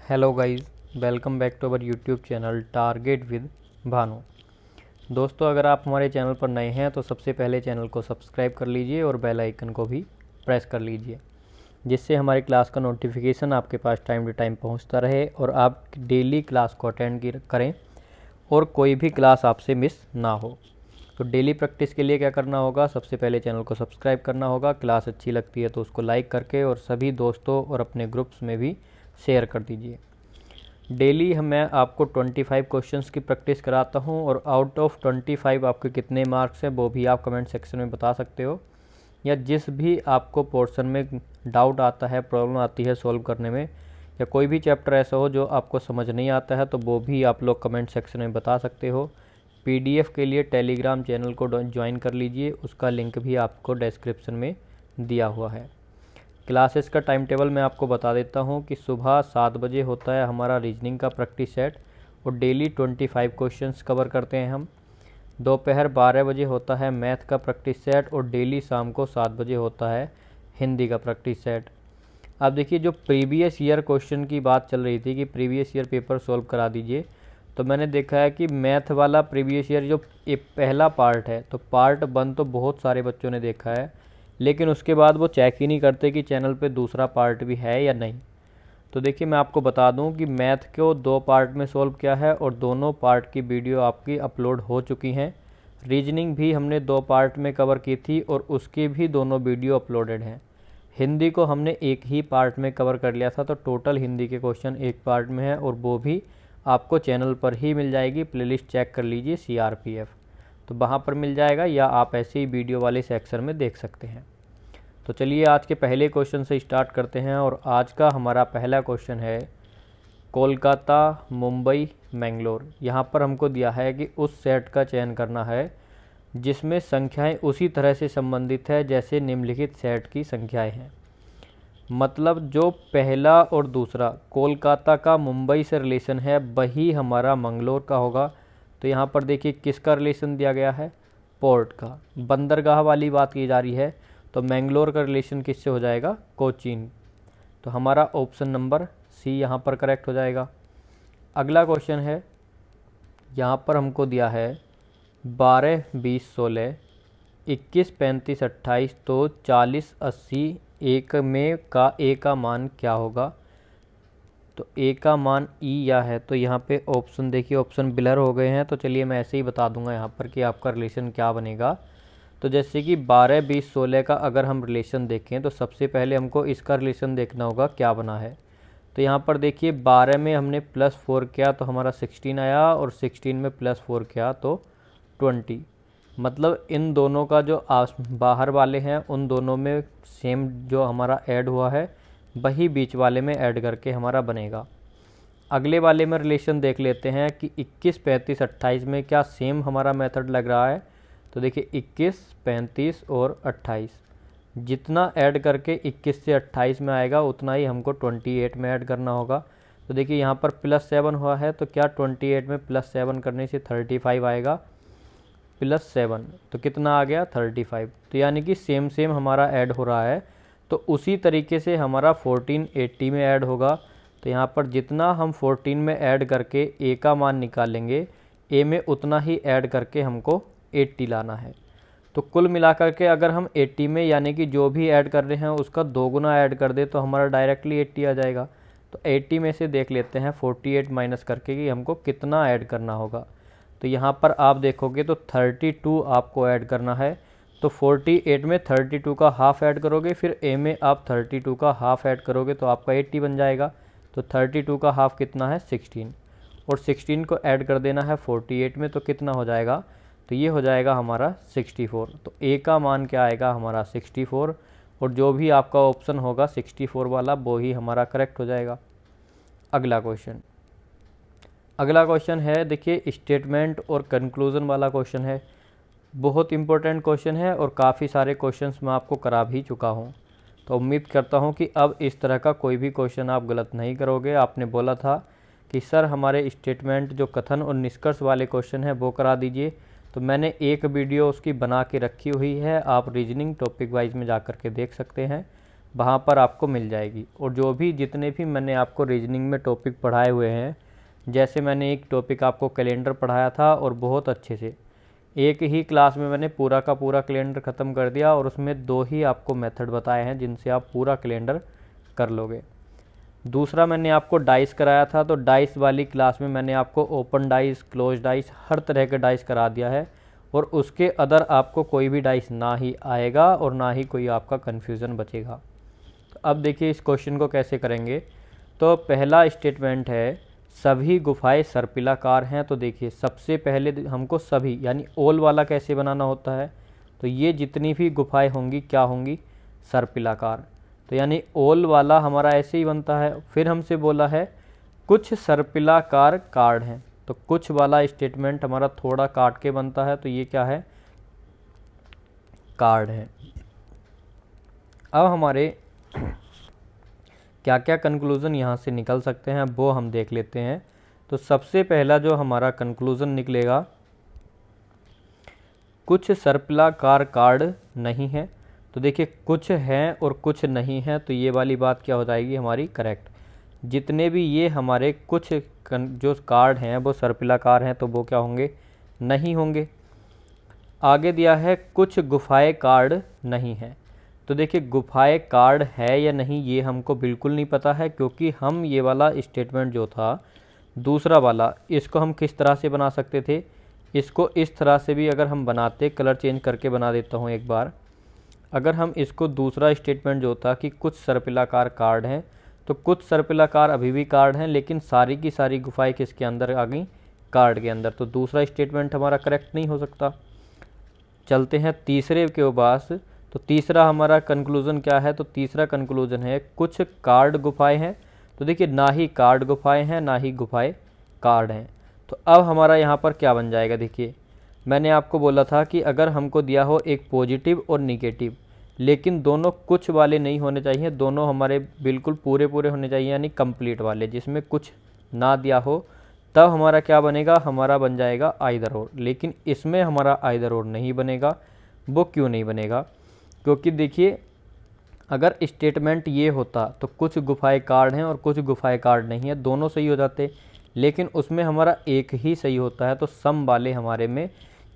Hello guys, welcome back to our YouTube channel target with Bhanu. दोस्तों, अगर आप हमारे चैनल पर नए हैं तो सबसे पहले चैनल को सब्सक्राइब कर लीजिए और बेल आइकन को भी प्रेस कर लीजिए, जिससे हमारी क्लास का नोटिफिकेशन आपके पास टाइम टू टाइम पहुंचता रहे और आप डेली क्लास को अटेंड करें और कोई भी क्लास आपसे मिस ना हो। तो डेली प्रैक्टिस के लिए क्या करना होगा? सबसे पहले चैनल को सब्सक्राइब करना होगा। क्लास अच्छी लगती है तो उसको लाइक करके और सभी दोस्तों और अपने ग्रुप्स में भी शेयर कर दीजिए। डेली मैं आपको 25 क्वेश्चंस की प्रैक्टिस कराता हूं और आउट ऑफ 25 आपके कितने मार्क्स हैं वो भी आप कमेंट सेक्शन में बता सकते हो, या जिस भी आपको पोर्शन में डाउट आता है, प्रॉब्लम आती है सॉल्व करने में, या कोई भी चैप्टर ऐसा हो जो आपको समझ नहीं आता है तो वो भी आप लोग कमेंट सेक्शन में बता सकते हो। पीडीएफ के लिए टेलीग्राम चैनल को ज्वाइन कर लीजिए, उसका लिंक भी आपको डिस्क्रिप्शन में दिया हुआ है। क्लासेस का टाइम टेबल मैं आपको बता देता हूं कि सुबह 7 बजे होता है हमारा रीजनिंग का प्रैक्टिस सेट और डेली 25 क्वेश्चंस कवर करते हैं हम। दोपहर 12 बजे होता है मैथ का प्रैक्टिस सेट और डेली शाम को 7 बजे होता है हिंदी का प्रैक्टिस सेट। अब देखिए, जो प्रीवियस ईयर क्वेश्चन की बात चल रही थी कि प्रीवियस ईयर पेपर सॉल्व करा दीजिए, तो मैंने देखा है कि मैथ वाला प्रीवियस ईयर जो पहला पार्ट है, तो पार्ट 1 तो बहुत सारे बच्चों ने देखा है, लेकिन उसके बाद वो चेक ही नहीं करते कि चैनल पे दूसरा पार्ट भी है या नहीं। तो देखिए, मैं आपको बता दूं कि मैथ को 2 पार्ट में सॉल्व किया है और दोनों पार्ट की वीडियो आपकी अपलोड हो चुकी हैं। रीजनिंग भी हमने 2 पार्ट में कवर की थी और उसकी भी दोनों वीडियो अपलोडेड हैं। हिंदी को हमने एक ही पार्ट में कवर कर लिया था, तो टोटल हिंदी के क्वेश्चन एक पार्ट में है और वो भी आपको चैनल पर ही मिल जाएगी। प्लेलिस्ट चेक कर लीजिए CRPF, तो वहाँ पर मिल जाएगा, या आप ऐसे ही वीडियो वाले सेक्शन में देख सकते हैं। तो चलिए आज के पहले क्वेश्चन से स्टार्ट करते हैं और आज का हमारा पहला क्वेश्चन है कोलकाता, मुंबई, मैंगलोर। यहाँ पर हमको दिया है कि उस सेट का चयन करना है जिसमें संख्याएं उसी तरह से संबंधित है जैसे निम्नलिखित सेट की संख्याएं हैं। मतलब जो पहला और दूसरा कोलकाता का मुंबई से रिलेशन है वही हमारा मंगलोर का होगा। तो यहाँ पर देखिए किसका रिलेशन दिया गया है? पोर्ट का, बंदरगाह वाली बात की जा रही है, तो मैंगलोर का रिलेशन किससे हो जाएगा? कोचीन। तो हमारा ऑप्शन नंबर सी यहाँ पर करेक्ट हो जाएगा। अगला क्वेश्चन है, यहाँ पर हमको दिया है 12, 20, 16, 21, 35, 28, तो 40, 80, एक में का ए का मान क्या होगा? तो ए का मान ई या है, तो यहाँ पे ऑप्शन देखिए, ऑप्शन ब्लर हो गए हैं, तो चलिए मैं ऐसे ही बता दूंगा यहाँ पर कि आपका रिलेशन क्या बनेगा। तो जैसे कि 12, 20, 16 का अगर हम रिलेशन देखें तो सबसे पहले हमको इसका रिलेशन देखना होगा क्या बना है। तो यहाँ पर देखिए 12 में हमने +4 किया तो हमारा 16 आया और 16 में +4 किया तो 20। मतलब इन दोनों का जो बाहर वाले हैं उन दोनों में सेम जो हमारा ऐड हुआ है वही बीच वाले में ऐड करके हमारा बनेगा। अगले वाले में रिलेशन देख लेते हैं कि 21, 35, 28 में क्या सेम हमारा मेथड लग रहा है। तो देखिए 21, 35 और 28, जितना ऐड करके 21 से 28 में आएगा उतना ही हमको 28 में ऐड करना होगा। तो देखिए यहाँ पर +7 हुआ है, तो क्या 28 में +7 करने से 35 आएगा, +7 तो कितना आ गया? 35। तो यानी कि सेम सेम हमारा ऐड हो रहा है। तो उसी तरीके से हमारा 14 80 में ऐड होगा। तो यहाँ पर जितना हम 14 में ऐड करके ए का मान निकालेंगे, ए में उतना ही ऐड करके हमको 80 लाना है। तो कुल मिलाकर के अगर हम 80 में यानी कि जो भी ऐड कर रहे हैं उसका 2 गुना ऐड कर दे तो हमारा डायरेक्टली 80 आ जाएगा। तो 80 में से देख लेते हैं 48 माइनस करके कि हमको कितना ऐड करना होगा। तो यहाँ पर आप देखोगे तो 32 आपको ऐड करना है। तो 48 में 32 का हाफ ऐड करोगे, फिर ए में आप 32 का हाफ ऐड करोगे तो आपका 80 बन जाएगा। तो 32 का हाफ कितना है? 16, और 16 को ऐड कर देना है 48 में, तो कितना हो जाएगा? तो ये हो जाएगा हमारा 64। तो ए का मान क्या आएगा? हमारा 64, और जो भी आपका ऑप्शन होगा 64 वाला वो ही हमारा करेक्ट हो जाएगा। अगला क्वेश्चन है, देखिए स्टेटमेंट और कंक्लूजन वाला क्वेश्चन है। बहुत इंपॉर्टेंट क्वेश्चन है और काफ़ी सारे क्वेश्चंस मैं आपको करा भी चुका हूँ। तो उम्मीद करता हूँ कि अब इस तरह का कोई भी क्वेश्चन आप गलत नहीं करोगे। आपने बोला था कि सर हमारे स्टेटमेंट जो कथन और निष्कर्ष वाले क्वेश्चन है वो करा दीजिए, तो मैंने एक वीडियो उसकी बना के रखी हुई है, आप रीजनिंग टॉपिक वाइज में जा कर के देख सकते हैं। वहाँ पर आपको मिल जाएगी। और जो भी जितने भी मैंने आपको रीजनिंग में टॉपिक पढ़ाए हुए हैं, जैसे मैंने एक टॉपिक आपको कैलेंडर पढ़ाया था और बहुत अच्छे से एक ही क्लास में मैंने पूरा का पूरा कैलेंडर ख़त्म कर दिया, और उसमें 2 ही आपको मेथड बताए हैं जिनसे आप पूरा कैलेंडर कर लोगे। दूसरा मैंने आपको डाइस कराया था, तो डाइस वाली क्लास में मैंने आपको ओपन डाइस, क्लोज डाइस, हर तरह के डाइस करा दिया है, और उसके अदर आपको कोई भी डाइस ना ही आएगा और ना ही कोई आपका कन्फ्यूज़न बचेगा। तो अब देखिए इस क्वेश्चन को कैसे करेंगे। तो पहला स्टेटमेंट है सभी गुफाएं सर्पिलाकार हैं। तो देखिए सबसे पहले हमको सभी यानी ऑल वाला कैसे बनाना होता है, तो ये जितनी भी गुफाएं होंगी क्या होंगी, सर्पिलाकार। तो यानी ऑल वाला हमारा ऐसे ही बनता है। फिर हमसे बोला है कुछ सर्पिलाकार कार्ड हैं, तो कुछ वाला स्टेटमेंट हमारा थोड़ा काट के बनता है, तो ये क्या है, कार्ड है। अब हमारे क्या क्या कंक्लूज़न यहाँ से निकल सकते हैं वो हम देख लेते हैं। तो सबसे पहला जो हमारा कंक्लूज़न निकलेगा, कुछ सर्पिलाकार कार्ड नहीं है। तो देखिए कुछ हैं और कुछ नहीं हैं, तो ये वाली बात क्या हो जाएगी हमारी करेक्ट। जितने भी ये हमारे कुछ जो कार्ड हैं वो सर्पिलाकार हैं, तो वो क्या होंगे, नहीं होंगे। आगे दिया है कुछ गुफाएं कार्ड नहीं है। तो देखिए गुफाएं कार्ड है या नहीं ये हमको बिल्कुल नहीं पता है, क्योंकि हम ये वाला स्टेटमेंट जो था दूसरा वाला, इसको हम किस तरह से बना सकते थे, इसको इस तरह से भी अगर हम बनाते, कलर चेंज करके बना देता हूँ एक बार। अगर हम इसको दूसरा स्टेटमेंट जो था कि कुछ सर्पिलाकार कार्ड हैं, तो कुछ सर्पिलाकार अभी भी कार्ड हैं, लेकिन सारी की सारी गुफाएं किसके अंदर आ गई, कार्ड के अंदर। तो दूसरा स्टेटमेंट हमारा करेक्ट नहीं हो सकता। चलते हैं तीसरे के पास। तो तीसरा हमारा कंक्लूज़न क्या है, तो तीसरा कंक्लूज़न है कुछ कार्ड गुफाएं हैं। तो देखिए ना ही कार्ड गुफाएं हैं ना ही गुफाएं कार्ड हैं। तो अब हमारा यहाँ पर क्या बन जाएगा, देखिए मैंने आपको बोला था कि अगर हमको दिया हो एक पॉजिटिव और निगेटिव, लेकिन दोनों कुछ वाले नहीं होने चाहिए, दोनों हमारे बिल्कुल पूरे पूरे होने चाहिए, यानी कंप्लीट वाले, जिसमें कुछ ना दिया हो, तब हमारा क्या बनेगा, हमारा बन जाएगा आइदर और। लेकिन इसमें हमारा आइदर और नहीं बनेगा। वो क्यों नहीं बनेगा, क्योंकि देखिए अगर स्टेटमेंट ये होता तो कुछ गुफाएं कार्ड हैं और कुछ गुफाएं कार्ड नहीं है, दोनों सही हो जाते, लेकिन उसमें हमारा एक ही सही होता है। तो सम वाले हमारे में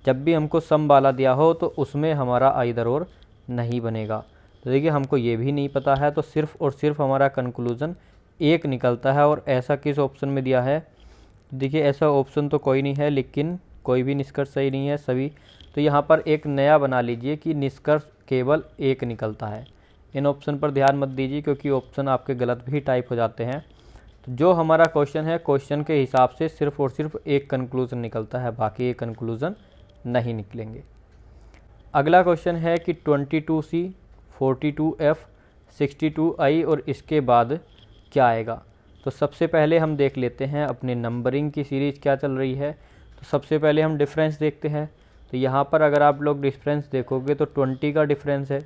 जब भी हमको सम वाला दिया हो तो उसमें हमारा आइदर और नहीं बनेगा। तो देखिए हमको ये भी नहीं पता है, तो सिर्फ और सिर्फ हमारा कंक्लूज़न एक निकलता है। और ऐसा किस ऑप्शन में दिया है, देखिए ऐसा ऑप्शन तो कोई नहीं है, लेकिन कोई भी निष्कर्ष सही नहीं है सभी। तो यहाँ पर एक नया बना लीजिए कि निष्कर्ष केवल एक निकलता है। इन ऑप्शन पर ध्यान मत दीजिए, क्योंकि ऑप्शन आपके गलत भी टाइप हो जाते हैं। तो जो हमारा क्वेश्चन है, क्वेश्चन के हिसाब से सिर्फ और सिर्फ एक कंक्लूज़न निकलता है, बाकी एक कंक्लूज़न नहीं निकलेंगे। अगला क्वेश्चन है कि 22C, 42F, 62I और इसके बाद क्या आएगा। तो सबसे पहले हम देख लेते हैं अपने नंबरिंग की सीरीज़ क्या चल रही है। तो सबसे पहले हम डिफरेंस देखते हैं। तो यहाँ पर अगर आप लोग डिफरेंस देखोगे तो 20 का डिफरेंस है।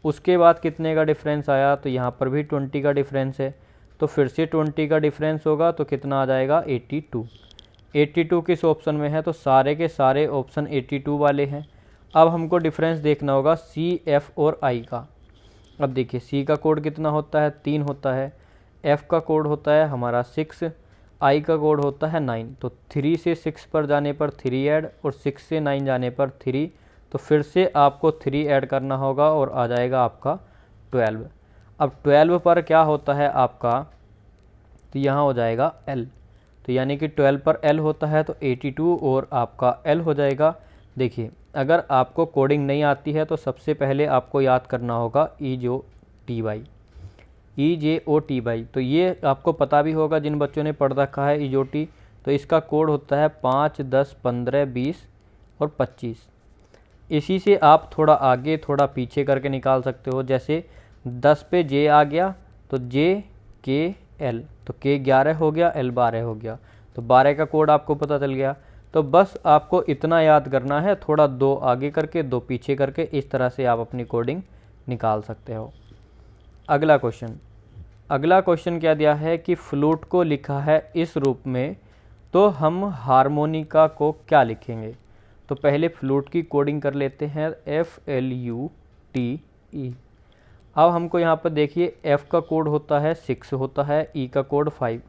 उसके बाद कितने का डिफरेंस आया, तो यहाँ पर भी 20 का डिफरेंस है। तो फिर से 20 का डिफरेंस होगा, तो कितना आ जाएगा, 82। 82 किस ऑप्शन में है, तो सारे के सारे ऑप्शन 82 वाले हैं। अब हमको डिफरेंस देखना होगा C, F और I का। अब देखिए C का कोड कितना होता है, 3 होता है। F का कोड होता है हमारा 6, I का कोड होता है 9। तो 3 से 6 पर जाने पर 3 ऐड, और 6 से 9 जाने पर 3। तो फिर से आपको 3 ऐड करना होगा और आ जाएगा आपका 12। अब 12 पर क्या होता है आपका, तो यहाँ हो जाएगा L। तो यानी कि 12 पर L होता है, तो 82 और आपका L हो जाएगा। देखिए अगर आपको कोडिंग नहीं आती है तो सबसे पहले आपको याद करना होगा EJOTY। तो ये आपको पता भी होगा जिन बच्चों ने पढ़ रखा है EJOT। तो इसका कोड होता है 5, 10, 15, 20 और 25। इसी से आप थोड़ा आगे थोड़ा पीछे करके निकाल सकते हो। जैसे 10 पे J आ गया तो JKL, तो K 11 हो गया, L 12 हो गया, तो 12 का कोड आपको पता चल गया। तो बस आपको इतना याद करना है, थोड़ा 2 आगे करके 2 पीछे करके, इस तरह से आप अपनी कोडिंग निकाल सकते हो। अगला क्वेश्चन क्या दिया है कि फ्लूट को लिखा है इस रूप में, तो हम हारमोनिका को क्या लिखेंगे। तो पहले फ्लूट की कोडिंग कर लेते हैं, FLUTE। अब हमको यहाँ पर देखिए F का कोड होता है 6 होता है, E का कोड 5।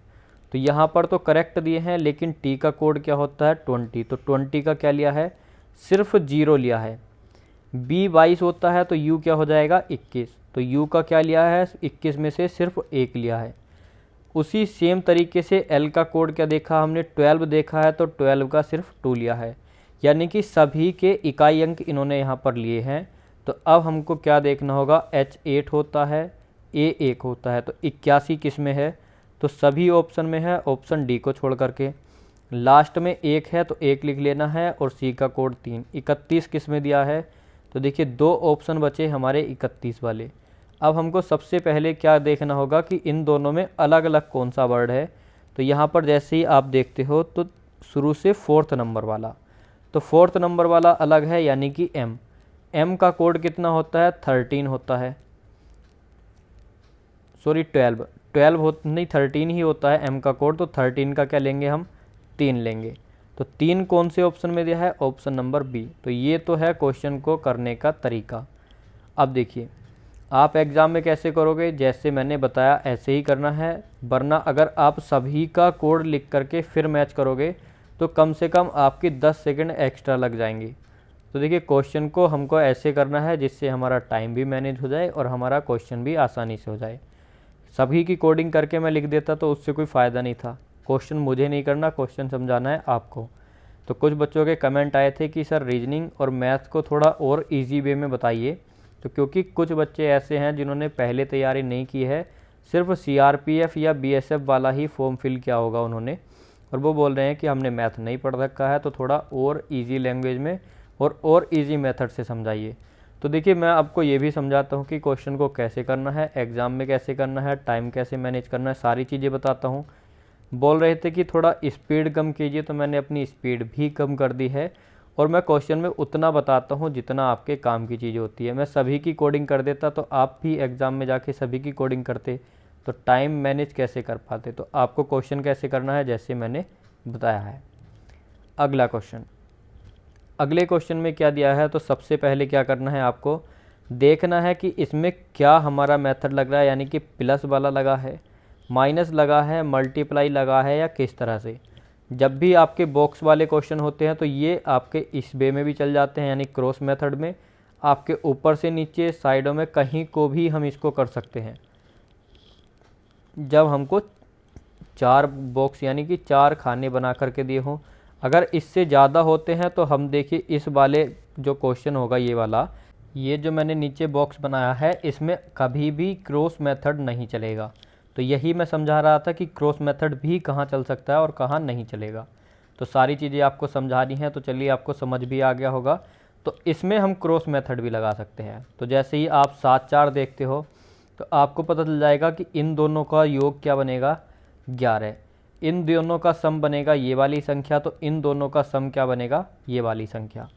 तो यहाँ पर तो करेक्ट दिए हैं, लेकिन T का कोड क्या होता है 20। तो 20 का क्या लिया है, सिर्फ 0 लिया है। B 22 होता है तो U क्या हो जाएगा 21। तो U का क्या लिया है, 21 में से सिर्फ 1 लिया है। उसी सेम तरीके से L का कोड क्या देखा हमने, 12 देखा है तो 12 का सिर्फ 2 लिया है। यानी कि सभी के इकाई अंक इन्होंने यहाँ पर लिए हैं। तो अब हमको क्या देखना होगा, H 8 होता है, A 1 होता है, तो 81 किस में है, तो सभी ऑप्शन में है, ऑप्शन डी को छोड़ करके। लास्ट में 1 है तो 1 लिख लेना है, और C का कोड 3। 31 किस में दिया है, तो देखिए 2 ऑप्शन बचे हमारे 31 वाले। अब हमको सबसे पहले क्या देखना होगा कि इन दोनों में अलग अलग कौन सा वर्ड है। तो यहाँ पर जैसे ही आप देखते हो तो शुरू से 4th नंबर वाला, तो 4th नंबर वाला अलग है, यानी कि M का कोड कितना होता है 13 होता है, सॉरी 12 हो नहीं 13 ही होता है M का कोड। तो 13 का क्या लेंगे हम, 3 लेंगे। तो 3 कौन से ऑप्शन में दिया है, ऑप्शन नंबर बी। तो ये तो है क्वेश्चन को करने का तरीका। अब देखिए आप एग्ज़ाम में कैसे करोगे, जैसे मैंने बताया ऐसे ही करना है, वरना अगर आप सभी का कोड लिख करके फिर मैच करोगे तो कम से कम आपकी 10 सेकंड एक्स्ट्रा लग जाएंगी। तो देखिए क्वेश्चन को हमको ऐसे करना है जिससे हमारा टाइम भी मैनेज हो जाए और हमारा क्वेश्चन भी आसानी से हो जाए। सभी की कोडिंग करके मैं लिख देता तो उससे कोई फ़ायदा नहीं था। क्वेश्चन मुझे नहीं करना, क्वेश्चन समझाना है आपको। तो कुछ बच्चों के कमेंट आए थे कि सर रीजनिंग और मैथ को थोड़ा और इजी वे में बताइए। तो क्योंकि कुछ बच्चे ऐसे हैं जिन्होंने पहले तैयारी नहीं की है, सिर्फ CRPF या BSF वाला ही फॉर्म फिल किया होगा उन्होंने, और वो बोल रहे हैं कि हमने मैथ नहीं पढ़ रखा है, तो थोड़ा और इजी लैंग्वेज में और इजी मेथड से समझाइए। तो देखिए मैं आपको ये भी समझाता हूँ कि क्वेश्चन को कैसे करना है, एग्ज़ाम में कैसे करना है, टाइम कैसे मैनेज करना है, सारी चीज़ें बताता हूँ। बोल रहे थे कि थोड़ा स्पीड कम कीजिए, तो मैंने अपनी स्पीड भी कम कर दी है, और मैं क्वेश्चन में उतना बताता हूँ जितना आपके काम की चीज़ होती है। मैं सभी की कोडिंग कर देता तो आप भी एग्ज़ाम में जाके सभी की कोडिंग करते, तो टाइम मैनेज कैसे कर पाते। तो आपको क्वेश्चन कैसे करना है जैसे मैंने बताया है। अगला क्वेश्चन, अगले क्वेश्चन में क्या दिया है, तो सबसे पहले क्या करना है, आपको देखना है कि इसमें क्या हमारा मेथड लग रहा है, यानी कि प्लस वाला लगा है, माइनस लगा है, मल्टीप्लाई लगा है, या किस तरह से। जब भी आपके बॉक्स वाले क्वेश्चन होते हैं तो ये आपके इस वे में भी चल जाते हैं, यानी क्रॉस मेथड में। आपके ऊपर से नीचे साइडों में कहीं को भी हम इसको कर सकते हैं। जब हमको 4 बॉक्स यानी कि 4 खाने बना करके दिए हों, अगर इससे ज़्यादा होते हैं तो हम देखिए इस वाले जो क्वेश्चन होगा ये वाला, ये जो मैंने नीचे बॉक्स बनाया है इसमें कभी भी क्रॉस मेथड नहीं चलेगा। तो यही मैं समझा रहा था कि क्रॉस मेथड भी कहाँ चल सकता है और कहाँ नहीं चलेगा। तो सारी चीज़ें आपको समझानी है, तो चलिए आपको समझ भी आ गया होगा। तो इसमें हम क्रॉस मेथड भी लगा सकते हैं। तो जैसे ही आप 7 4 देखते हो तो आपको पता चल जाएगा कि इन दोनों का योग क्या बनेगा 11, इन दोनों का सम बनेगा ये वाली संख्या, तो इन दोनों का सम क्या बनेगा ये वाली संख्या।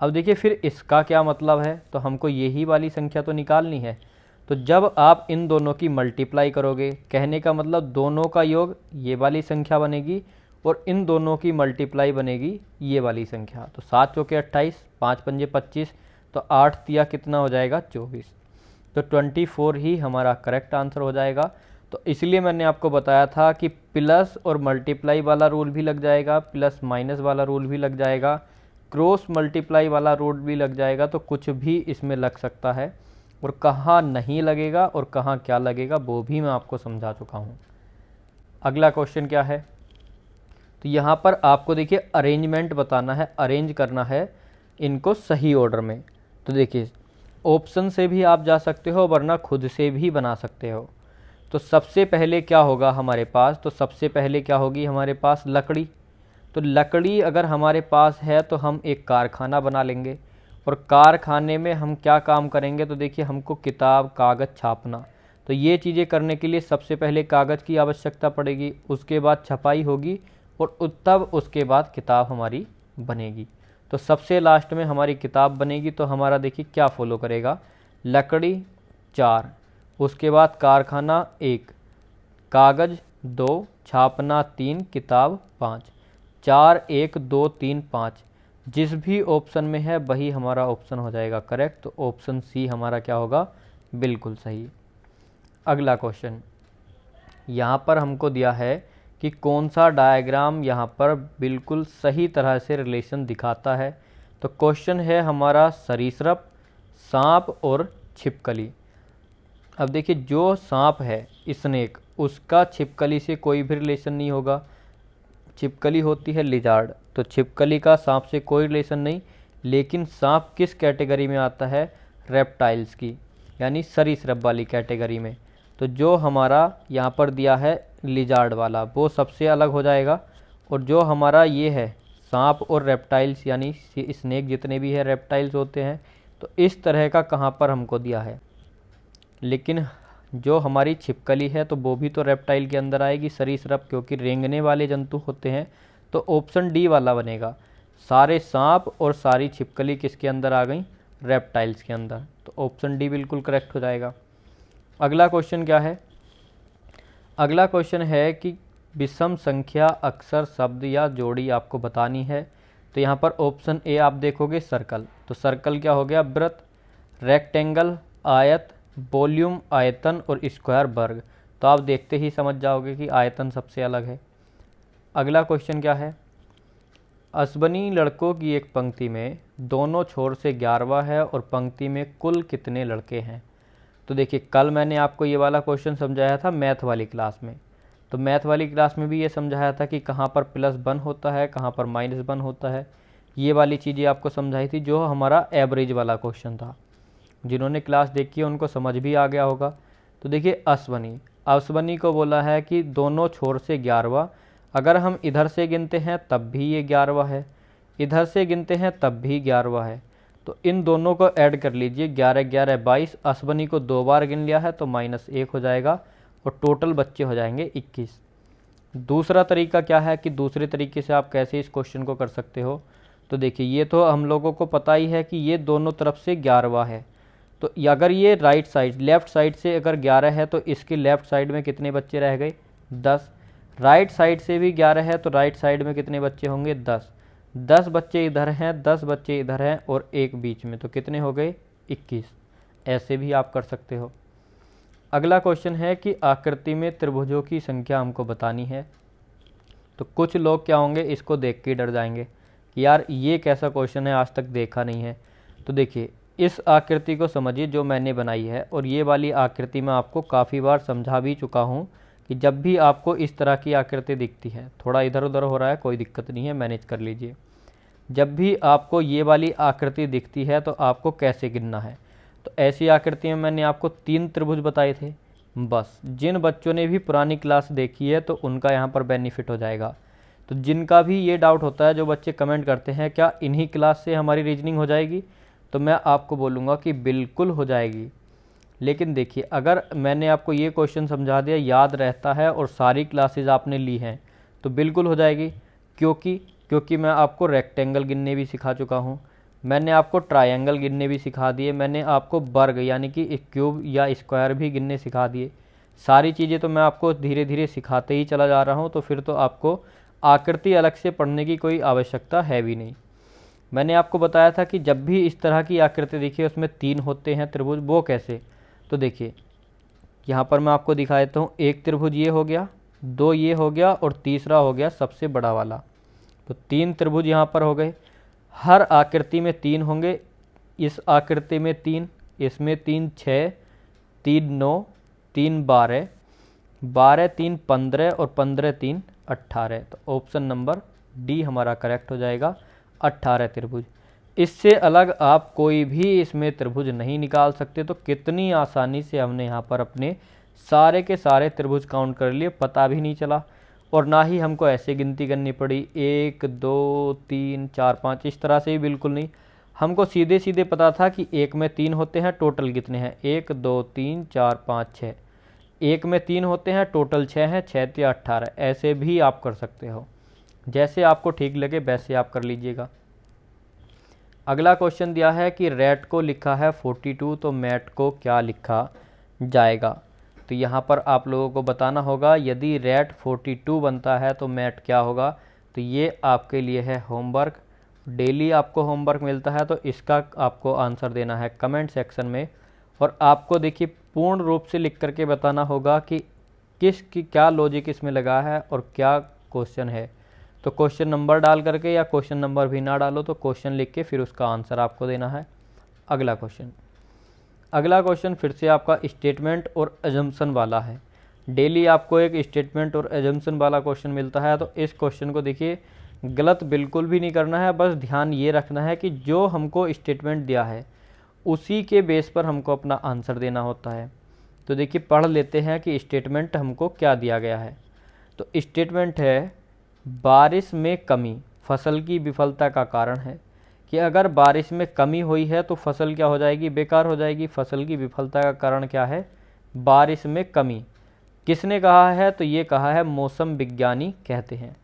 अब देखिए फिर इसका क्या मतलब है, तो हमको यही वाली संख्या तो निकालनी है। तो जब आप इन दोनों की मल्टीप्लाई करोगे, कहने का मतलब दोनों का योग ये वाली संख्या बनेगी और इन दोनों की मल्टीप्लाई बनेगी ये वाली संख्या। तो 7 चौके 28, 5 पंजे 25, तो 8 तिया कितना हो जाएगा 24। तो 24 ही हमारा करेक्ट आंसर हो जाएगा। तो इसलिए मैंने आपको बताया था कि प्लस और मल्टीप्लाई वाला रूल भी लग जाएगा, प्लस माइनस वाला रूल भी लग जाएगा, क्रॉस मल्टीप्लाई वाला रूल भी लग जाएगा। तो कुछ भी इसमें लग सकता है, और कहाँ नहीं लगेगा और कहाँ क्या लगेगा वो भी मैं आपको समझा चुका हूँ। अगला क्वेश्चन क्या है, तो यहाँ पर आपको देखिए अरेंजमेंट बताना है, अरेंज करना है इनको सही ऑर्डर में। तो देखिए ऑप्शन से भी आप जा सकते हो, वरना खुद से भी बना सकते हो। तो सबसे पहले क्या होगा हमारे पास, तो सबसे पहले क्या होगी हमारे पास लकड़ी। तो लकड़ी अगर हमारे पास है तो हम एक कारखाना बना लेंगे, और कारखाने में हम क्या काम करेंगे, तो देखिए हमको किताब कागज़ छापना। तो ये चीज़ें करने के लिए सबसे पहले कागज़ की आवश्यकता पड़ेगी, उसके बाद छपाई होगी, और तब उसके बाद किताब हमारी बनेगी। तो सबसे लास्ट में हमारी किताब बनेगी। तो हमारा देखिए क्या फॉलो करेगा, लकड़ी 4, उसके बाद कारखाना 1, कागज़ 2, छापना 3, किताब 5, 4 1 2 3 5। जिस भी ऑप्शन में है वही हमारा ऑप्शन हो जाएगा करेक्ट। तो ऑप्शन सी हमारा क्या होगा बिल्कुल सही। अगला क्वेश्चन, यहाँ पर हमको दिया है कि कौन सा डायग्राम यहाँ पर बिल्कुल सही तरह से रिलेशन दिखाता है। तो क्वेश्चन है हमारा सरीसृप, सांप और छिपकली। अब देखिए, जो सांप है स्नेक, उसका छिपकली से कोई भी रिलेशन नहीं होगा। छिपकली होती है लिजार्ड, तो छिपकली का सांप से कोई रिलेशन नहीं। लेकिन सांप किस कैटेगरी में आता है? रेप्टाइल्स की, यानी सरीसृप वाली कैटेगरी में। तो जो हमारा यहाँ पर दिया है लिजार्ड वाला, वो सबसे अलग हो जाएगा। और जो हमारा ये है सांप और रेप्टाइल्स, यानी स्नेक जितने भी है रेप्टाइल्स होते हैं, तो इस तरह का कहाँ पर हमको दिया है। लेकिन जो हमारी छिपकली है तो वो भी तो रेप्टाइल के अंदर आएगी, सरीसृप, क्योंकि रेंगने वाले जंतु होते हैं। तो ऑप्शन डी वाला बनेगा। सारे सांप और सारी छिपकली किसके अंदर आ गई? रेप्टाइल्स के अंदर। तो ऑप्शन डी बिल्कुल करेक्ट हो जाएगा। अगला क्वेश्चन क्या है? अगला क्वेश्चन है कि विषम संख्या अक्षर, शब्द या जोड़ी आपको बतानी है। तो यहाँ पर ऑप्शन ए आप देखोगे सर्कल। तो सर्कल क्या हो गया? वृत्त, रेक्टेंगल, आयत, वॉल्यूम आयतन और स्क्वायर वर्ग। तो आप देखते ही समझ जाओगे कि आयतन सबसे अलग है। अगला क्वेश्चन क्या है? अश्वनी लड़कों की एक पंक्ति में दोनों छोर से 11वां है और पंक्ति में कुल कितने लड़के हैं? तो देखिए, कल मैंने आपको ये वाला क्वेश्चन समझाया था मैथ वाली क्लास में। तो मैथ वाली क्लास में भी ये समझाया था कि कहाँ पर +1 होता है, कहाँ पर -1 होता है। ये वाली चीज़ें आपको समझाई थी, जो हमारा एवरेज वाला क्वेश्चन था। जिन्होंने क्लास देखी है उनको समझ भी आ गया होगा। तो देखिए, अश्वनी को बोला है कि दोनों छोर से 11वां। अगर हम इधर से गिनते हैं तब भी ये 11वां है, इधर से गिनते हैं तब भी 11वां है। तो इन दोनों को ऐड कर लीजिए, 11 11 22। अश्वनी को 2 बार गिन लिया है तो -1 हो जाएगा और टोटल बच्चे हो जाएंगे 21। दूसरा तरीका क्या है कि दूसरे तरीके से आप कैसे इस क्वेश्चन को कर सकते हो? तो देखिए, ये तो हम लोगों को पता ही है कि ये दोनों तरफ से 11वां है। तो अगर ये राइट साइड, लेफ़्ट साइड से अगर 11 है तो इसके लेफ़्ट साइड में कितने बच्चे रह गए? 10। राइट साइड से भी 11 है तो राइट साइड में कितने बच्चे होंगे? 10। 10 बच्चे इधर हैं, 10 बच्चे इधर हैं और एक बीच में, तो कितने हो गए? 21। ऐसे भी आप कर सकते हो। अगला क्वेश्चन है कि आकृति में त्रिभुजों की संख्या हमको बतानी है। तो कुछ लोग क्या होंगे, इसको देख के डर जाएंगे कि यार ये कैसा क्वेश्चन है, आज तक देखा नहीं है। तो देखिए, इस आकृति को समझिए जो मैंने बनाई है, और ये वाली आकृति मैं आपको काफ़ी बार समझा भी चुका हूँ कि जब भी आपको इस तरह की आकृति दिखती है, थोड़ा इधर उधर हो रहा है, कोई दिक्कत नहीं है, मैनेज कर लीजिए। जब भी आपको ये वाली आकृति दिखती है तो आपको कैसे गिनना है? तो ऐसी आकृति में मैंने आपको 3 त्रिभुज बताए थे। बस जिन बच्चों ने भी पुरानी क्लास देखी है तो उनका यहाँ पर बेनिफिट हो जाएगा। तो जिनका भी ये डाउट होता है, जो बच्चे कमेंट करते हैं क्या इन्हीं क्लास से हमारी रीजनिंग हो जाएगी, तो मैं आपको बोलूँगा कि बिल्कुल हो जाएगी। लेकिन देखिए, अगर मैंने आपको ये क्वेश्चन समझा दिया, याद रहता है और सारी क्लासेज आपने ली हैं, तो बिल्कुल हो जाएगी। क्योंकि मैं आपको रेक्टेंगल गिनने भी सिखा चुका हूँ, मैंने आपको ट्रायंगल गिनने भी सिखा दिए, मैंने आपको वर्ग यानी कि क्यूब या स्क्वायर भी गिनने सिखा दिए। सारी चीज़ें तो मैं आपको धीरे धीरे सिखाते ही चला जा रहा हूँ। तो फिर तो आपको आकृति अलग से पढ़ने की कोई आवश्यकता है भी नहीं। मैंने आपको बताया था कि जब भी इस तरह की आकृति दिखी उसमें 3 होते हैं त्रिभुज, वो कैसे? तो देखिए, यहाँ पर मैं आपको दिखा देता हूँ। एक त्रिभुज ये हो गया, 2 ये हो गया और तीसरा हो गया सबसे बड़ा वाला। तो 3 त्रिभुज यहाँ पर हो गए। हर आकृति में 3 होंगे। इस आकृति में 3, इसमें 3 6, 3 9, 3 12, 12 3 15 और 15 3 18। तो ऑप्शन नंबर डी हमारा करेक्ट हो जाएगा, 18 त्रिभुज। इससे अलग आप कोई भी इसमें त्रिभुज नहीं निकाल सकते। तो कितनी आसानी से हमने यहाँ पर अपने सारे के सारे त्रिभुज काउंट कर लिए, पता भी नहीं चला। और ना ही हमको ऐसे गिनती करनी पड़ी 1 2 3 4 5, इस तरह से ही बिल्कुल नहीं। हमको सीधे सीधे पता था कि एक में 3 होते हैं, टोटल कितने हैं? 1 2 3 4 5 6। एक में 3 होते हैं, टोटल 6 हैं, 6 3 18। ऐसे भी आप कर सकते हो, जैसे आपको ठीक लगे वैसे आप कर लीजिएगा। अगला क्वेश्चन दिया है कि रेट को लिखा है 42, तो मैट को क्या लिखा जाएगा? तो यहाँ पर आप लोगों को बताना होगा, यदि रेट 42 बनता है तो मैट क्या होगा। तो ये आपके लिए है होमवर्क। डेली आपको होमवर्क मिलता है, तो इसका आपको आंसर देना है कमेंट सेक्शन में। और आपको देखिए पूर्ण रूप से लिख करके बताना होगा कि क्या लॉजिक इसमें लगा है और क्या क्वेश्चन है। तो क्वेश्चन नंबर डाल करके या क्वेश्चन नंबर भी ना डालो तो क्वेश्चन लिख के फिर उसका आंसर आपको देना है। अगला क्वेश्चन फिर से आपका स्टेटमेंट और एजम्पशन वाला है। डेली आपको एक स्टेटमेंट और एजम्पशन वाला क्वेश्चन मिलता है, तो इस क्वेश्चन को देखिए गलत बिल्कुल भी नहीं करना है, बस ध्यान ये रखना है कि जो हमको स्टेटमेंट दिया है उसी के बेस पर हमको अपना आंसर देना होता है। तो देखिए पढ़ लेते हैं कि स्टेटमेंट हमको क्या दिया गया है। तो स्टेटमेंट है बारिश में कमी फसल की विफलता का कारण है, कि अगर बारिश में कमी हुई है तो फसल क्या हो जाएगी, बेकार हो जाएगी। फसल की विफलता का कारण क्या है, बारिश में कमी। किसने कहा है, तो ये कहा है मौसम विज्ञानी कहते हैं।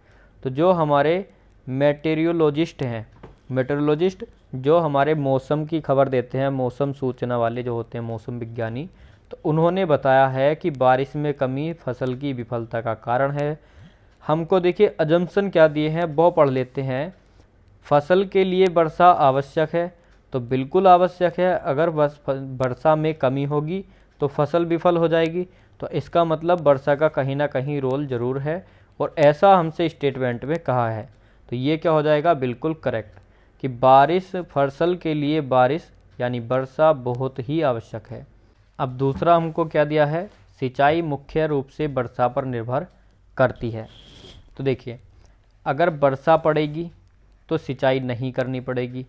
तो जो हमारे मेटेरियोलॉजिस्ट हैं, मेटेरियोलॉजिस्ट जो हमारे मौसम की खबर देते हैं, मौसम सूचना वाले जो होते हैं मौसम विज्ञानी, तो उन्होंने बताया है कि बारिश में कमी फसल की विफलता का कारण है। हमको देखिए अजम्पशन क्या दिए हैं वो पढ़ लेते हैं। फसल के लिए वर्षा आवश्यक है, तो बिल्कुल आवश्यक है। अगर वर्षा में कमी होगी तो फसल विफल हो जाएगी, तो इसका मतलब वर्षा का कहीं ना कहीं रोल ज़रूर है, और ऐसा हमसे स्टेटमेंट में कहा है। तो ये क्या हो जाएगा, बिल्कुल करेक्ट, कि बारिश फसल के लिए बारिश यानी वर्षा बहुत ही आवश्यक है। अब दूसरा हमको क्या दिया है, सिंचाई मुख्य रूप से वर्षा पर निर्भर करती है। तो देखिए अगर वर्षा पड़ेगी तो सिंचाई नहीं करनी पड़ेगी,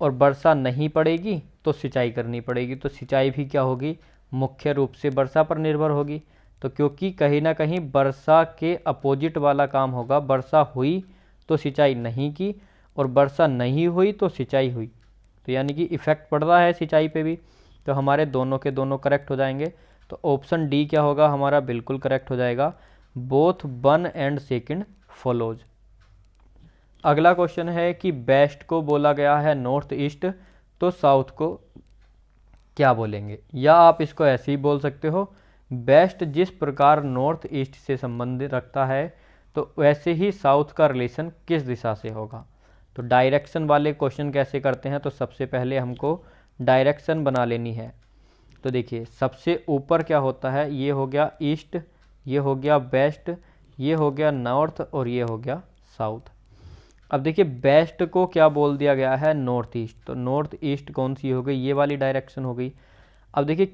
और वर्षा नहीं पड़ेगी तो सिंचाई करनी पड़ेगी। तो सिंचाई भी क्या होगी, मुख्य रूप से वर्षा पर निर्भर होगी। तो क्योंकि कहीं ना कहीं वर्षा के अपोजिट वाला काम होगा, वर्षा हुई तो सिंचाई नहीं की और वर्षा नहीं हुई तो सिंचाई हुई, तो यानी कि इफ़ेक्ट पड़ रहा है सिंचाई पे भी। तो हमारे दोनों के दोनों करेक्ट हो जाएंगे। तो ऑप्शन डी क्या होगा हमारा, बिल्कुल करेक्ट हो जाएगा, both one and second follows. अगला क्वेश्चन है कि वेस्ट को बोला गया है नॉर्थ ईस्ट, तो साउथ को क्या बोलेंगे, या आप इसको ऐसे ही बोल सकते हो, वेस्ट जिस प्रकार नॉर्थ ईस्ट से संबंध रखता है तो वैसे ही साउथ का रिलेशन किस दिशा से होगा। तो डायरेक्शन वाले क्वेश्चन कैसे करते हैं, तो सबसे पहले हमको डायरेक्शन बना लेनी है। तो देखिए सबसे ऊपर क्या होता है, ये हो गया ईस्ट, ये हो गया वेस्ट, ये हो गया नॉर्थ और ये हो गया साउथ। अब देखिए वेस्ट को क्या बोल दिया गया है, नॉर्थ ईस्ट, तो नॉर्थ ईस्ट कौन सी हो गई, ये वाली डायरेक्शन हो गई। अब देखिए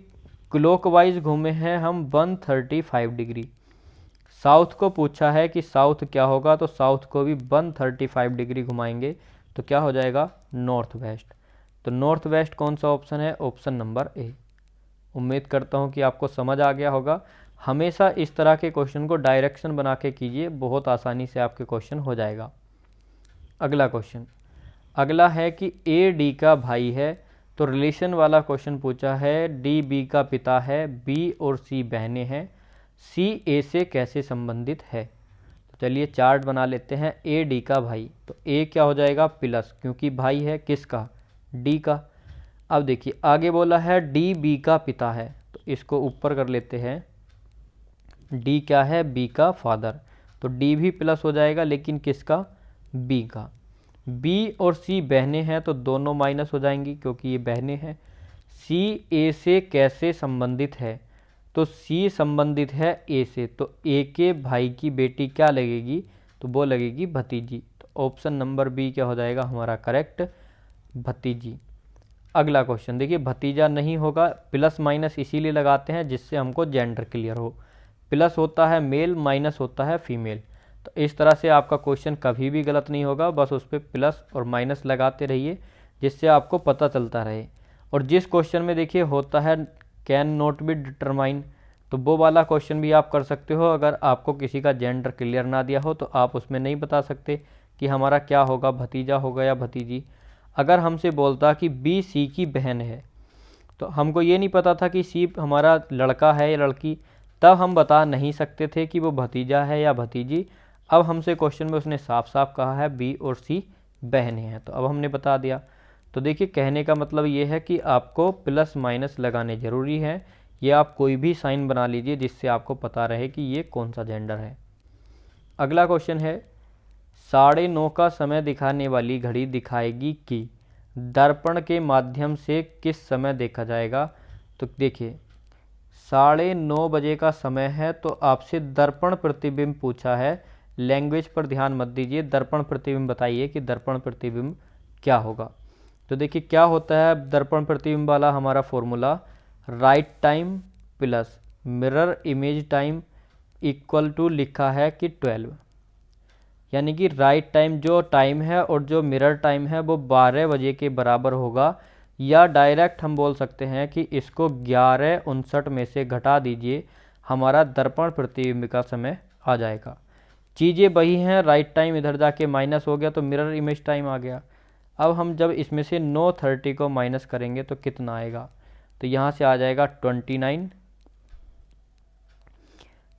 क्लॉकवाइज घूमे हैं हम 135 डिग्री, साउथ को पूछा है कि साउथ क्या होगा, तो साउथ को भी 135 डिग्री घुमाएंगे, तो क्या हो जाएगा, नॉर्थ वेस्ट। तो नॉर्थ वेस्ट कौन सा ऑप्शन है, ऑप्शन नंबर ए। उम्मीद करता हूँ कि आपको समझ आ गया होगा। हमेशा इस तरह के क्वेश्चन को डायरेक्शन बना के कीजिए, बहुत आसानी से आपके क्वेश्चन हो जाएगा। अगला क्वेश्चन, अगला है कि ए डी का भाई है, तो रिलेशन वाला क्वेश्चन पूछा है। डी बी का पिता है, बी और सी बहनें हैं, सी ए से कैसे संबंधित है। तो चलिए चार्ट बना लेते हैं। ए डी का भाई, तो ए क्या हो जाएगा प्लस, क्योंकि भाई है किसका, डी का। अब देखिए आगे बोला है डी बी का पिता है, तो इसको ऊपर कर लेते हैं। डी क्या है, बी का फादर, तो डी भी प्लस हो जाएगा लेकिन किसका, बी का। बी और सी बहनें हैं, तो दोनों माइनस हो जाएंगी क्योंकि ये बहनें हैं। सी ए से कैसे संबंधित है, तो सी संबंधित है ए से, तो ए के भाई की बेटी क्या लगेगी, तो वो लगेगी भतीजी। तो ऑप्शन नंबर बी क्या हो जाएगा हमारा करेक्ट, भतीजी। अगला क्वेश्चन देखिए, भतीजा नहीं होगा, प्लस माइनस इसीलिए लगाते हैं जिससे हमको जेंडर क्लियर हो। प्लस होता है मेल, माइनस होता है फीमेल। तो इस तरह से आपका क्वेश्चन कभी भी गलत नहीं होगा, बस उस पर प्लस और माइनस लगाते रहिए जिससे आपको पता चलता रहे। और जिस क्वेश्चन में देखिए होता है कैन नॉट बी डिटरमाइन, तो वो वाला क्वेश्चन भी आप कर सकते हो। अगर आपको किसी का जेंडर क्लियर ना दिया हो तो आप उसमें नहीं बता सकते कि हमारा क्या होगा, भतीजा होगा या भतीजी। अगर हमसे बोलता कि बी सी की बहन है, तो हमको ये नहीं पता था कि सी हमारा लड़का है या लड़की, तब हम बता नहीं सकते थे कि वो भतीजा है या भतीजी। अब हमसे क्वेश्चन में उसने साफ साफ कहा है बी और सी बहनें हैं, तो अब हमने बता दिया। तो देखिए कहने का मतलब ये है कि आपको प्लस माइनस लगाने ज़रूरी है। ये आप कोई भी साइन बना लीजिए जिससे आपको पता रहे कि ये कौन सा जेंडर है। अगला क्वेश्चन है, 9:30 का समय दिखाने वाली घड़ी दिखाएगी कि दर्पण के माध्यम से किस समय देखा जाएगा। तो देखिए 9:30 बजे का समय है, तो आपसे दर्पण प्रतिबिंब पूछा है। लैंग्वेज पर ध्यान मत दीजिए, दर्पण प्रतिबिंब बताइए कि दर्पण प्रतिबिंब क्या होगा। तो देखिए क्या होता है दर्पण प्रतिबिंब वाला हमारा formula, right time plus mirror image time equal to लिखा है कि 12, यानी कि राइट टाइम जो टाइम है और जो मिरर टाइम है वो 12 बजे के बराबर होगा, या डायरेक्ट हम बोल सकते हैं कि इसको 11:59 में से घटा दीजिए, हमारा दर्पण प्रतिबिंब का समय आ जाएगा। चीज़ें वही हैं, राइट टाइम इधर जाके माइनस हो गया तो मिरर इमेज टाइम आ गया। अब हम जब इसमें से 9:30 को माइनस करेंगे तो कितना आएगा, तो यहाँ से आ जाएगा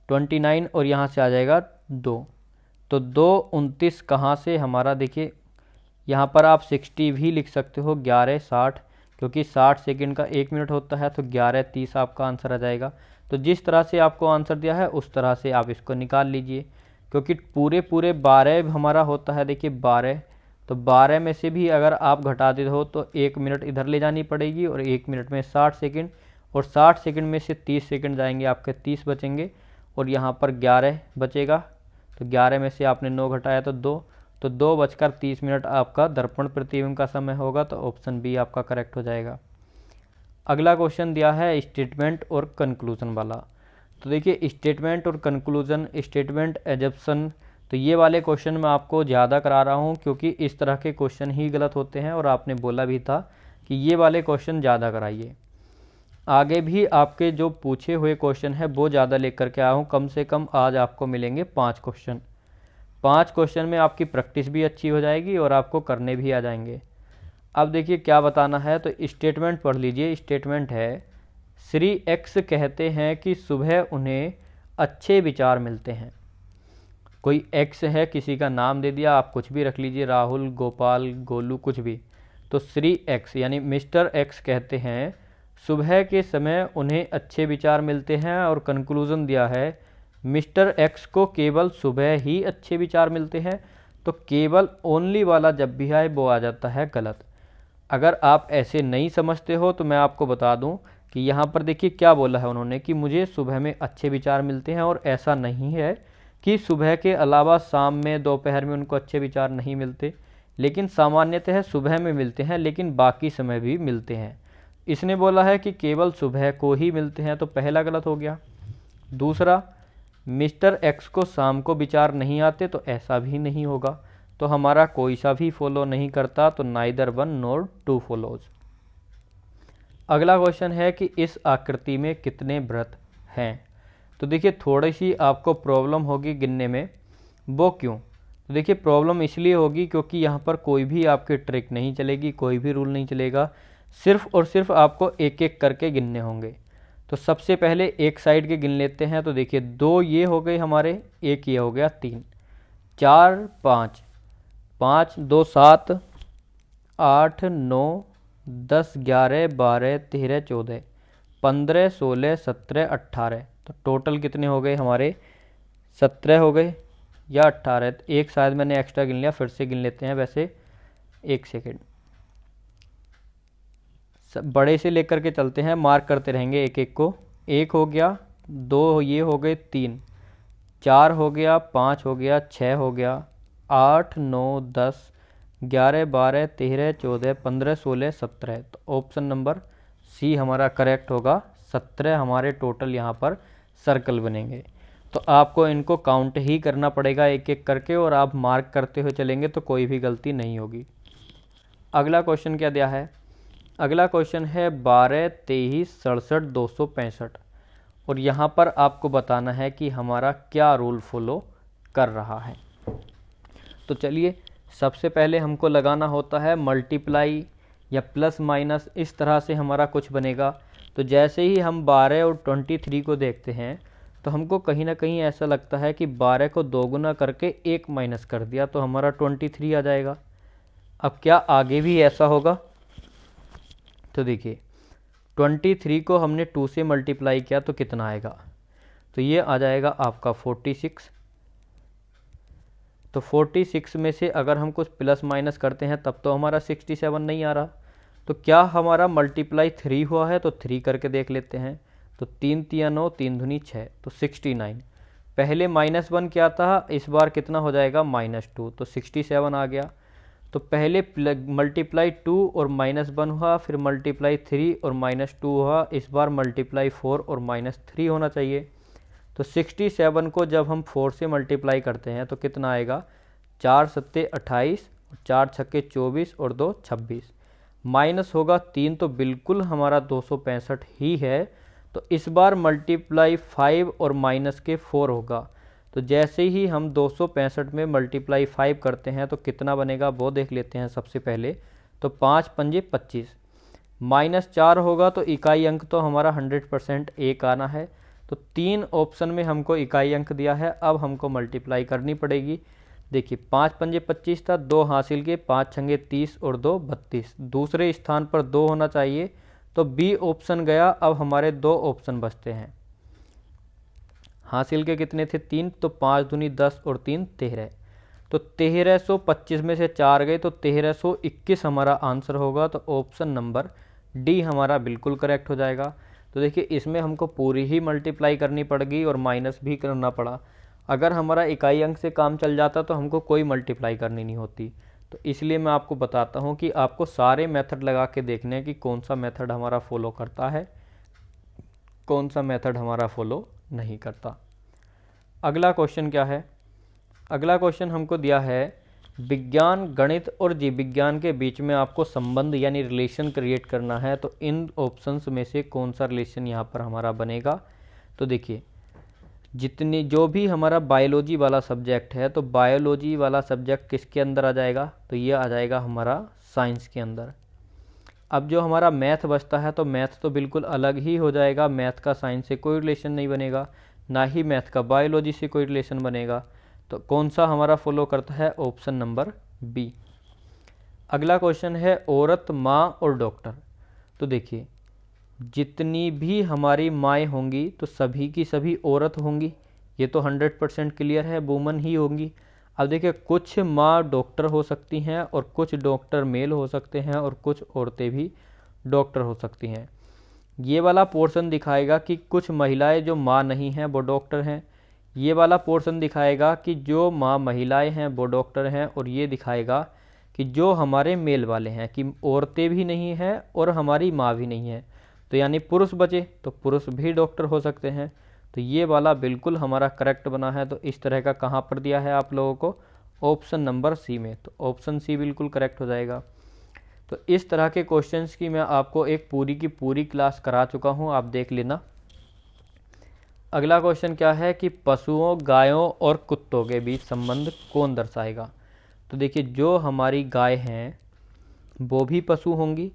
29 और यहाँ से आ जाएगा 2, तो 2:29 कहाँ से हमारा, देखिए यहाँ पर आप 60 भी लिख सकते हो, 11:60, क्योंकि 60 सेकंड का 1 मिनट होता है, तो 11:30 आपका आंसर आ जाएगा। तो जिस तरह से आपको आंसर दिया है उस तरह से आप इसको निकाल लीजिए, क्योंकि पूरे 12 हमारा होता है, देखिए 12, तो 12 में से भी अगर आप घटा देते हो तो 1 मिनट इधर ले जानी पड़ेगी, और 1 मिनट में 60 सेकंड, और 60 सेकंड में से 30 सेकंड जाएंगे, आपके 30 बचेंगे, और यहाँ पर 11 बचेगा, तो 11 में से आपने 9 घटाया तो 2, तो 2:30 आपका दर्पण प्रतिबिंब का समय होगा, तो ऑप्शन बी आपका करेक्ट हो जाएगा। अगला क्वेश्चन दिया है स्टेटमेंट और कंक्लूजन वाला। तो देखिए स्टेटमेंट और कंक्लूजन, स्टेटमेंट एजप्शन, तो ये वाले क्वेश्चन मैं आपको ज़्यादा करा रहा हूँ क्योंकि इस तरह के क्वेश्चन ही गलत होते हैं, और आपने बोला भी था कि ये वाले क्वेश्चन ज़्यादा कराइए। आगे भी आपके जो पूछे हुए क्वेश्चन है वो ज़्यादा लेकर के आया हूँ, कम से कम आज आपको मिलेंगे 5 क्वेश्चन। 5 क्वेश्चन में आपकी प्रैक्टिस भी अच्छी हो जाएगी और आपको करने भी आ जाएंगे। अब देखिए क्या बताना है, तो स्टेटमेंट पढ़ लीजिए। स्टेटमेंट है, श्री एक्स कहते हैं कि सुबह उन्हें अच्छे विचार मिलते हैं। कोई एक्स है, किसी का नाम दे दिया, आप कुछ भी रख लीजिए, राहुल, गोपाल, गोलू, कुछ भी। तो श्री एक्स यानी मिस्टर एक्स कहते हैं सुबह के समय उन्हें अच्छे विचार मिलते हैं, और कंक्लूजन दिया है मिस्टर एक्स को केवल सुबह ही अच्छे विचार मिलते हैं। तो केवल ओनली वाला जब भी आए वो आ जाता है गलत। अगर आप ऐसे नहीं समझते हो तो मैं आपको बता दूं कि यहाँ पर देखिए क्या बोला है उन्होंने कि मुझे सुबह में अच्छे विचार मिलते हैं, और ऐसा नहीं है कि सुबह के अलावा शाम में, दोपहर में उनको अच्छे विचार नहीं मिलते, लेकिन सामान्यतः सुबह में मिलते हैं, लेकिन बाकी समय भी मिलते हैं। इसने बोला है कि केवल सुबह को ही मिलते हैं, तो पहला गलत हो गया। दूसरा, मिस्टर एक्स को शाम को विचार नहीं आते, तो ऐसा भी नहीं होगा, तो हमारा कोई सा भी फॉलो नहीं करता, तो neither one nor two follows. अगला क्वेश्चन है कि इस आकृति में कितने वृत्त हैं। तो देखिए थोड़ी सी आपको प्रॉब्लम होगी गिनने में, वो क्यों, तो देखिए प्रॉब्लम इसलिए होगी क्योंकि यहाँ पर कोई भी आपकी ट्रिक नहीं चलेगी, कोई भी रूल नहीं चलेगा, सिर्फ और सिर्फ आपको एक एक करके गिनने होंगे। तो सबसे पहले एक साइड के गिन लेते हैं। तो देखिए 2 ये हो गए हमारे, एक ये हो गया 3, 4, 5, 5, 2, 7, 8, 9, 10, 11, 12, 13, 14, 15, 16, 17, 18, तो टोटल कितने हो गए हमारे, 17 हो गए या 18। एक शायद मैंने एक्स्ट्रा गिन लिया, फिर से गिन लेते हैं। वैसे एक सेकेंड, बड़े से लेकर के चलते हैं, मार्क करते रहेंगे एक एक को। 1 हो गया, 2 ये हो गए, 3, 4 हो गया, 5 हो गया, 6 हो गया, 8, 9, 10, 11, 12, 13, 14, 15, 16, 17, तो ऑप्शन नंबर सी हमारा करेक्ट होगा। 17 हमारे टोटल यहाँ पर सर्कल बनेंगे। तो आपको इनको काउंट ही करना पड़ेगा एक एक करके, और आप मार्क करते हुए चलेंगे तो कोई भी गलती नहीं होगी। अगला क्वेश्चन क्या दिया है, अगला क्वेश्चन है 12, 23, 67, 265, और यहाँ पर आपको बताना है कि हमारा क्या रूल फॉलो कर रहा है। तो चलिए सबसे पहले हमको लगाना होता है मल्टीप्लाई या प्लस माइनस, इस तरह से हमारा कुछ बनेगा। तो जैसे ही हम 12 और 23 को देखते हैं तो हमको कहीं ना कहीं ऐसा लगता है कि 12 को 2 गुना करके 1 माइनस कर दिया तो हमारा 23 आ जाएगा। अब क्या आगे भी ऐसा होगा, तो देखिए 23 को हमने 2 से मल्टीप्लाई किया तो कितना आएगा, तो ये आ जाएगा आपका 46। तो 46 में से अगर हम कुछ प्लस माइनस करते हैं तब तो हमारा 67 नहीं आ रहा, तो क्या हमारा मल्टीप्लाई 3 हुआ है, तो 3 करके देख लेते हैं। तो 3 तिया 9, 3 दूनी 6, तो 69। पहले -1 क्या था, इस बार कितना हो जाएगा -2, तो 67 आ गया। तो पहले मल्टीप्लाई 2 और -1 हुआ, फिर मल्टीप्लाई 3 और -2 हुआ, इस बार मल्टीप्लाई 4 और -3 होना चाहिए। तो 67 को जब हम 4 से मल्टीप्लाई करते हैं तो कितना आएगा, 4 सत्ते 28, 4 छक्के 24 और 2 26। माइनस होगा 3, तो बिल्कुल हमारा 265 ही है। तो इस बार मल्टीप्लाई 5 और माइनस के 4 होगा। तो जैसे ही हम 265 में मल्टीप्लाई 5 करते हैं तो कितना बनेगा वो देख लेते हैं सबसे पहले। तो 5 पंजे 25, -4 होगा तो इकाई अंक तो हमारा 100% 1 आना है। तो 3 ऑप्शन में हमको इकाई अंक दिया है, अब हमको मल्टीप्लाई करनी पड़ेगी। देखिए 5 पंजे 25 था, 2 हासिल के, 5 छंगे 30 और 2 32, दूसरे स्थान पर 2 होना चाहिए, तो बी ऑप्शन गया। अब हमारे 2 ऑप्शन बचते हैं। हासिल के कितने थे, 3, तो 5 दूनी 10 और 3 13, तो 1325 में से 4 गए तो 1321 हमारा आंसर होगा। तो ऑप्शन नंबर डी हमारा बिल्कुल करेक्ट हो जाएगा। तो देखिए इसमें हमको पूरी ही मल्टीप्लाई करनी पड़ेगी और माइनस भी करना पड़ा। अगर हमारा इकाई अंक से काम चल जाता तो हमको कोई मल्टीप्लाई करनी नहीं होती। तो इसलिए मैं आपको बताता हूँ कि आपको सारे मेथड लगा के देखने हैं कि कौन सा मेथड हमारा फॉलो करता है, कौन सा मेथड हमारा फॉलो नहीं करता। अगला क्वेश्चन क्या है, अगला क्वेश्चन हमको दिया है विज्ञान, गणित और जीव विज्ञान के बीच में आपको संबंध यानी रिलेशन क्रिएट करना है। तो इन ऑप्शंस में से कौन सा रिलेशन यहाँ पर हमारा बनेगा। तो देखिए जितनी जो भी हमारा बायोलॉजी वाला सब्जेक्ट है, तो बायोलॉजी वाला सब्जेक्ट किसके अंदर आ जाएगा, तो ये आ जाएगा हमारा साइंस के अंदर। अब जो हमारा मैथ बचता है तो मैथ तो बिल्कुल अलग ही हो जाएगा, मैथ का साइंस से कोई रिलेशन नहीं बनेगा, ना ही मैथ का बायोलॉजी से कोई रिलेशन बनेगा। तो कौन सा हमारा फॉलो करता है, ऑप्शन नंबर बी। अगला क्वेश्चन है औरत, माँ और डॉक्टर। तो देखिए जितनी भी हमारी माएँ होंगी तो सभी की सभी औरत होंगी, ये तो 100% क्लियर है, वुमन ही होंगी। अब देखिए कुछ माँ डॉक्टर हो सकती हैं और कुछ डॉक्टर मेल हो सकते हैं और कुछ औरतें भी डॉक्टर हो सकती हैं। ये वाला पोर्शन दिखाएगा कि कुछ महिलाएं जो माँ नहीं हैं वो डॉक्टर हैं, ये वाला पोर्शन दिखाएगा कि जो माँ महिलाएं हैं वो डॉक्टर हैं, और ये दिखाएगा कि जो हमारे मेल वाले हैं कि औरतें भी नहीं हैं और हमारी माँ भी नहीं है, तो यानी पुरुष बचे तो पुरुष भी डॉक्टर हो सकते हैं। तो ये वाला बिल्कुल हमारा करेक्ट बना है। तो इस तरह का कहाँ पर दिया है आप लोगों को, ऑप्शन नंबर सी में। तो ऑप्शन सी बिल्कुल करेक्ट हो जाएगा। तो इस तरह के क्वेश्चंस की मैं आपको एक पूरी की पूरी क्लास करा चुका हूँ, आप देख लेना। अगला क्वेश्चन क्या है कि पशुओं, गायों और कुत्तों के बीच संबंध कौन दर्शाएगा। तो देखिए जो हमारी गाय हैं वो भी पशु होंगी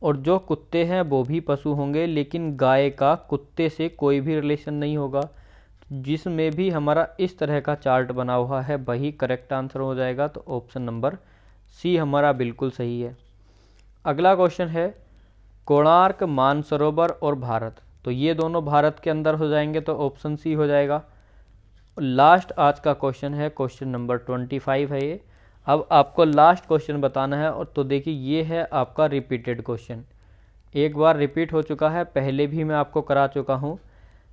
और जो कुत्ते हैं वो भी पशु होंगे, लेकिन गाय का कुत्ते से कोई भी रिलेशन नहीं होगा। जिसमें भी हमारा इस तरह का चार्ट बना हुआ है वही करेक्ट आंसर हो जाएगा। तो ऑप्शन नंबर सी हमारा बिल्कुल सही है। अगला क्वेश्चन है कोणार्क, मानसरोवर और भारत। तो ये दोनों भारत के अंदर हो जाएंगे, तो ऑप्शन सी हो जाएगा। लास्ट आज का क्वेश्चन है, क्वेश्चन नंबर 25 है ये। अब आपको लास्ट क्वेश्चन बताना है, और तो देखिए ये है आपका रिपीटेड क्वेश्चन, एक बार रिपीट हो चुका है, पहले भी मैं आपको करा चुका हूँ।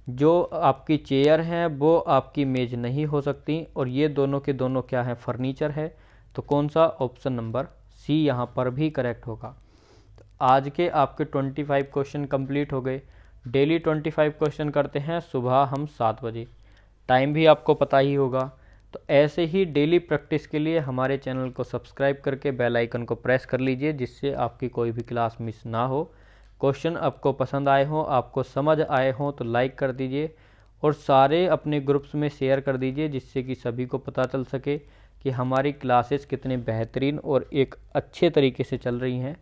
जो आपकी चेयर हैं वो आपकी मेज नहीं हो सकती, और ये दोनों के दोनों क्या है, फर्नीचर है। तो कौन सा, ऑप्शन नंबर सी यहाँ पर भी करेक्ट होगा। तो आज के आपके 25 क्वेश्चन कंप्लीट हो गए। डेली 25 क्वेश्चन करते हैं सुबह हम 7 बजे, टाइम भी आपको पता ही होगा। तो ऐसे ही डेली प्रैक्टिस के लिए हमारे चैनल को सब्सक्राइब करके बेल आइकन को प्रेस कर लीजिए, जिससे आपकी कोई भी क्लास मिस ना हो। क्वेश्चन आपको पसंद आए हों, आपको समझ आए हों तो लाइक कर दीजिए, और सारे अपने ग्रुप्स में शेयर कर दीजिए, जिससे कि सभी को पता चल सके कि हमारी क्लासेस कितने बेहतरीन और एक अच्छे तरीके से चल रही हैं।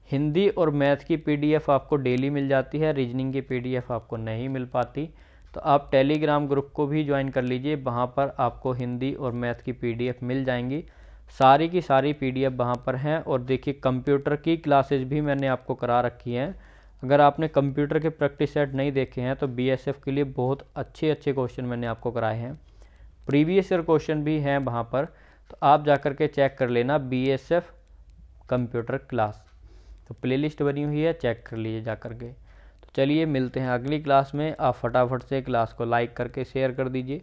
हिंदी और मैथ की पीडीएफ आपको डेली मिल जाती है, रीजनिंग की पीडीएफ आपको नहीं मिल पाती। तो आप टेलीग्राम ग्रुप को भी ज्वाइन कर लीजिए, वहाँ पर आपको हिंदी और मैथ की पीडीएफ मिल जाएंगी, सारी की सारी पीडीएफ वहाँ पर हैं। और देखिए कंप्यूटर की क्लासेस भी मैंने आपको करा रखी हैं। अगर आपने कंप्यूटर के प्रैक्टिस सेट नहीं देखे हैं तो बीएसएफ के लिए बहुत अच्छे अच्छे क्वेश्चन मैंने आपको कराए हैं, प्रीवियस ईयर क्वेश्चन भी हैं वहाँ पर, तो आप जा कर के चेक कर लेना बीएसएफ कंप्यूटर क्लास। तो प्लेलिस्ट बनी हुई है, चेक कर लीजिए जा करके। तो चलिए मिलते हैं अगली क्लास में। आप फटाफट से क्लास को लाइक करके शेयर कर दीजिए।